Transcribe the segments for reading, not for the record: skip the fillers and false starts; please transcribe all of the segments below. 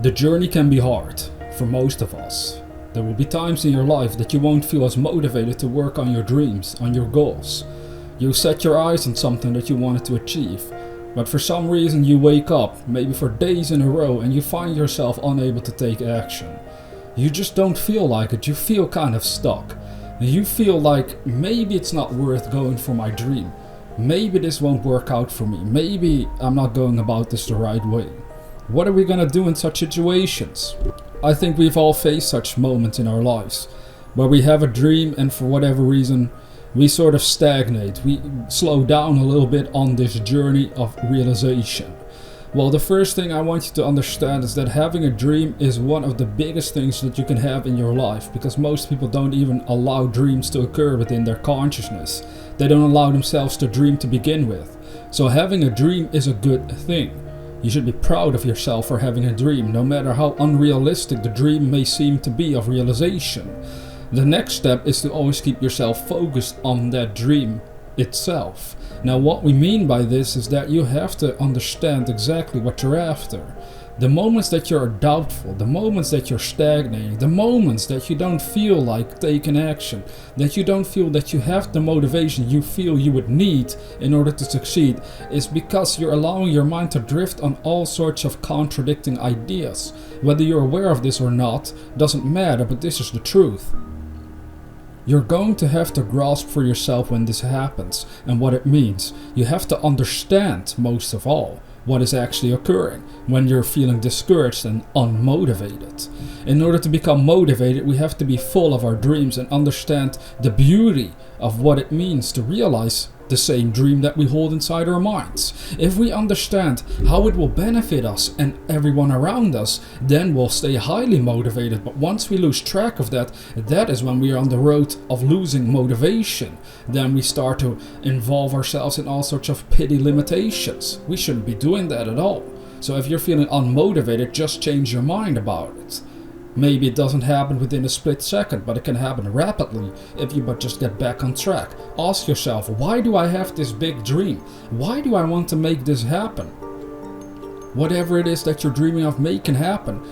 The journey can be hard for most of us. There will be times in your life that you won't feel as motivated to work on your dreams, on your goals. You set your eyes on something that you wanted to achieve, but for some reason you wake up, maybe for days in a row, and you find yourself unable to take action. You just don't feel like it, you feel kind of stuck. You feel like maybe it's not worth going for my dream. Maybe this won't work out for me. Maybe I'm not going about this the right way. What are we gonna do in such situations? I think we've all faced such moments in our lives where we have a dream and for whatever reason we sort of stagnate. We slow down a little bit on this journey of realization. Well, the first thing I want you to understand is that having a dream is one of the biggest things that you can have in your life, because most people don't even allow dreams to occur within their consciousness. They don't allow themselves to dream to begin with. So having a dream is a good thing. You should be proud of yourself for having a dream, no matter how unrealistic the dream may seem to be of realization. The next step is to always keep yourself focused on that dream itself. Now, what we mean by this is that you have to understand exactly what you're after. The moments that you're doubtful, the moments that you're stagnating, the moments that you don't feel like taking action, that you don't feel that you have the motivation you feel you would need in order to succeed, is because you're allowing your mind to drift on all sorts of contradicting ideas. Whether you're aware of this or not doesn't matter, but this is the truth. You're going to have to grasp for yourself when this happens and what it means. You have to understand, most of all, what is actually occurring when you're feeling discouraged and unmotivated. In order to become motivated, we have to be full of our dreams and understand the beauty of what it means to realize the same dream that we hold inside our minds. If we understand how it will benefit us and everyone around us, then we'll stay highly motivated. But once we lose track of that, that is when we are on the road of losing motivation. Then we start to involve ourselves in all sorts of petty limitations. We shouldn't be doing that at all. So if you're feeling unmotivated, just change your mind about it. Maybe it doesn't happen within a split second, but it can happen rapidly if you but just get back on track. Ask yourself, why do I have this big dream? Why do I want to make this happen? Whatever it is that you're dreaming of making happen,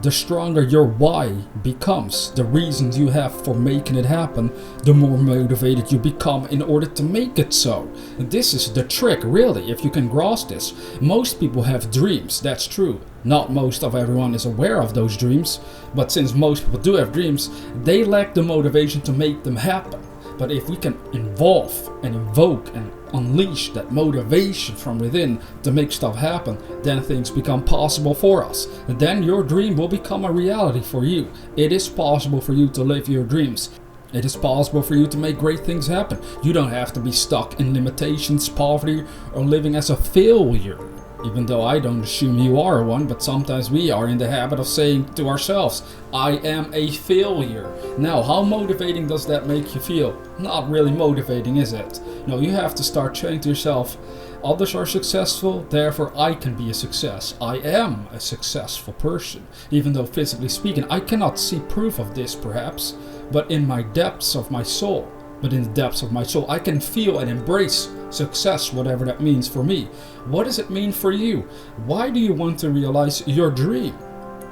the stronger your why becomes, the reasons you have for making it happen, the more motivated you become in order to make it so. And this is the trick, really, if you can grasp this. Most people have dreams, that's true. Not most of everyone is aware of those dreams, but since most people do have dreams, they lack the motivation to make them happen. But if we can involve and invoke and unleash that motivation from within to make stuff happen, then things become possible for us. And then your dream will become a reality for you. It is possible for you to live your dreams. It is possible for you to make great things happen. You don't have to be stuck in limitations, poverty, or living as a failure. Even though I don't assume you are one, but sometimes we are in the habit of saying to ourselves, I am a failure. Now, how motivating does that make you feel? Not really motivating, is it? No, you have to start saying to yourself, others are successful, therefore I can be a success. I am a successful person. Even though physically speaking, I cannot see proof of this perhaps, but in my depths of my soul. But in the depths of my soul, I can feel and embrace success, whatever that means for me. What does it mean for you? Why do you want to realize your dream?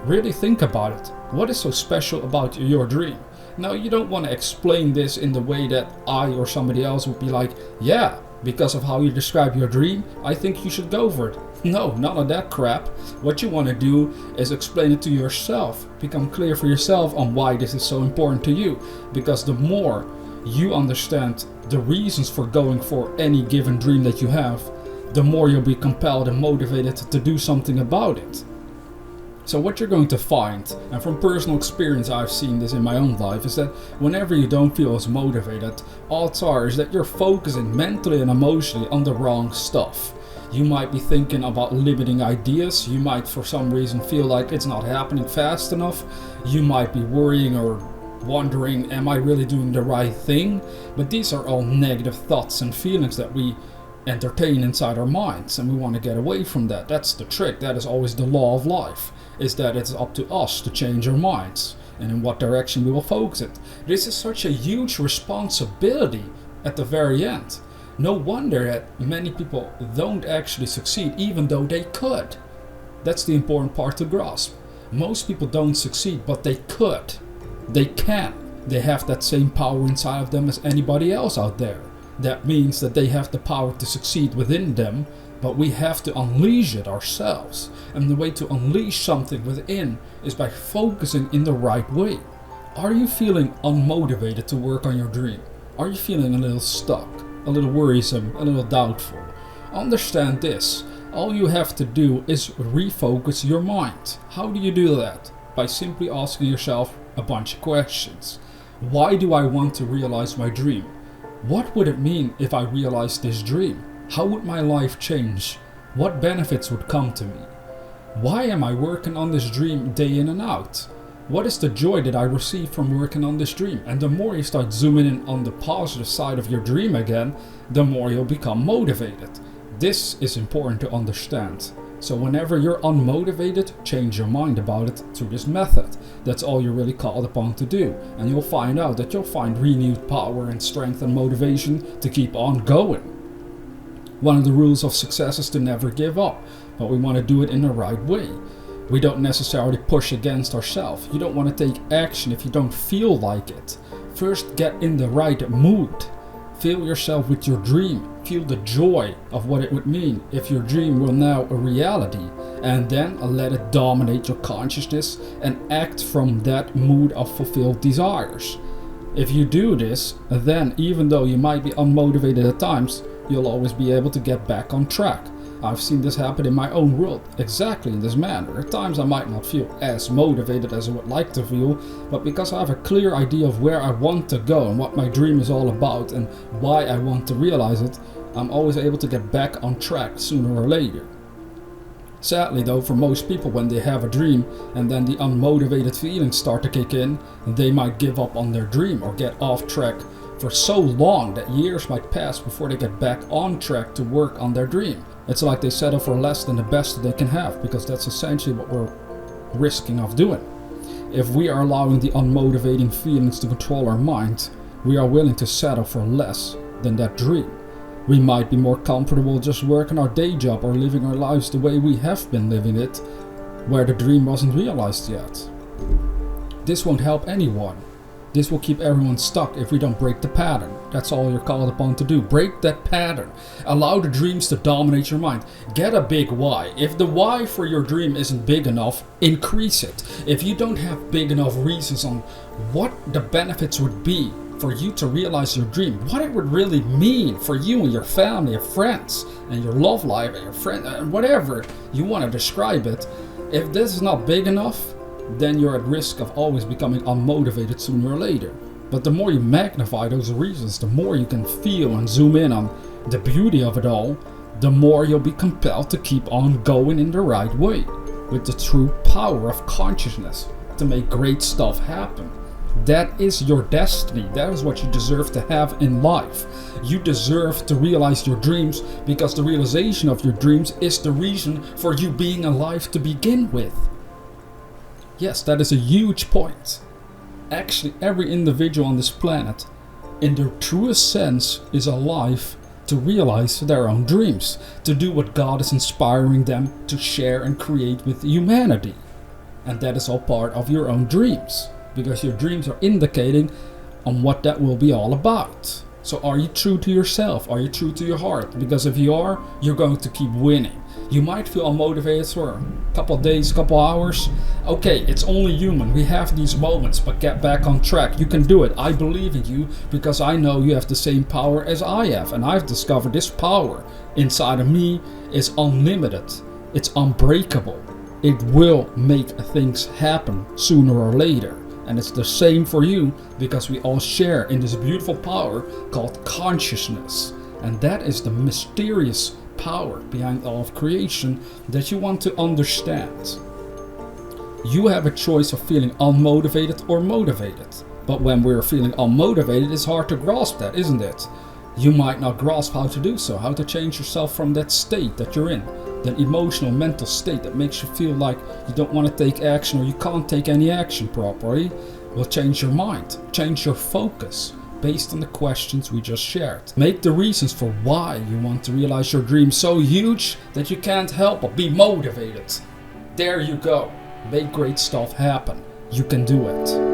Really think about it. What is so special about your dream? Now, you don't want to explain this in the way that I or somebody else would be like, yeah, because of how you describe your dream, I think you should go for it. No, none of that crap. What you want to do is explain it to yourself. Become clear for yourself on why this is so important to you. Because the more you understand the reasons for going for any given dream that you have, the more you'll be compelled and motivated to do something about it. So what you're going to find, and from personal experience I've seen this in my own life, is that whenever you don't feel as motivated, odds are is that you're focusing mentally and emotionally on the wrong stuff. You might be thinking about limiting ideas, you might for some reason feel like it's not happening fast enough, you might be worrying or wondering, am I really doing the right thing? But these are all negative thoughts and feelings that we entertain inside our minds, and we want to get away from that. That's the trick. That is always the law of life, is that it's up to us to change our minds and in what direction we will focus it. This is such a huge responsibility at the very end. No wonder that many people don't actually succeed even though they could. That's the important part to grasp. Most people don't succeed, but they could. They can. They have that same power inside of them as anybody else out there. That means that they have the power to succeed within them, but we have to unleash it ourselves. And the way to unleash something within is by focusing in the right way. Are you feeling unmotivated to work on your dream? Are you feeling a little stuck, a little worrisome, a little doubtful? Understand this. All you have to do is refocus your mind. How do you do that? By simply asking yourself a bunch of questions. Why do I want to realize my dream? What would it mean if I realized this dream? How would my life change? What benefits would come to me? Why am I working on this dream day in and out? What is the joy that I receive from working on this dream? And the more you start zooming in on the positive side of your dream again, the more you'll become motivated. This is important to understand. So whenever you're unmotivated, change your mind about it through this method. That's all you're really called upon to do. And you'll find out that you'll find renewed power and strength and motivation to keep on going. One of the rules of success is to never give up, but we want to do it in the right way. We don't necessarily push against ourselves. You don't want to take action if you don't feel like it. First, get in the right mood. Fill yourself with your dream. Feel the joy of what it would mean if your dream were now a reality. And then let it dominate your consciousness and act from that mood of fulfilled desires. If you do this, then even though you might be unmotivated at times, you'll always be able to get back on track. I've seen this happen in my own world, exactly in this manner. At times I might not feel as motivated as I would like to feel, but because I have a clear idea of where I want to go and what my dream is all about and why I want to realize it, I'm always able to get back on track sooner or later. Sadly though, for most people, when they have a dream and then the unmotivated feelings start to kick in, they might give up on their dream or get off track for so long that years might pass before they get back on track to work on their dream. It's like they settle for less than the best that they can have, because that's essentially what we're risking of doing. If we are allowing the unmotivating feelings to control our mind, we are willing to settle for less than that dream. We might be more comfortable just working our day job or living our lives the way we have been living it, where the dream wasn't realized yet. This won't help anyone. This will keep everyone stuck if we don't break the pattern. That's all you're called upon to do. Break that pattern. Allow the dreams to dominate your mind. Get a big why. If the why for your dream isn't big enough, increase it. If you don't have big enough reasons on what the benefits would be for you to realize your dream, what it would really mean for you and your family, your friends, and your love life, and your friend, and whatever you want to describe it, if this is not big enough, then you're at risk of always becoming unmotivated sooner or later. But the more you magnify those reasons, the more you can feel and zoom in on the beauty of it all, the more you'll be compelled to keep on going in the right way, with the true power of consciousness to make great stuff happen. That is your destiny. That is what you deserve to have in life. You deserve to realize your dreams, because the realization of your dreams is the reason for you being alive to begin with. Yes, that is a huge point. Actually, every individual on this planet, in their truest sense, is alive to realize their own dreams, to do what God is inspiring them to share and create with humanity. And that is all part of your own dreams, because your dreams are indicating on what that will be all about. So are you true to yourself? Are you true to your heart? Because if you are, you're going to keep winning. You might feel unmotivated for a couple of days, couple hours. Okay, it's only human. We have these moments, but get back on track. You can do it. I believe in you because I know you have the same power as I have. And I've discovered this power inside of me is unlimited. It's unbreakable. It will make things happen sooner or later. And it's the same for you, because we all share in this beautiful power called consciousness. And that is the mysterious power behind all of creation that you want to understand. You have a choice of feeling unmotivated or motivated. But when we're feeling unmotivated, it's hard to grasp that, isn't it? You might not grasp how to do so, how to change yourself from that state that you're in, that emotional, mental state that makes you feel like you don't want to take action or you can't take any action properly. Well, change your mind, change your focus based on the questions we just shared. Make the reasons for why you want to realize your dream so huge that you can't help but be motivated. There you go. Make great stuff happen. You can do it.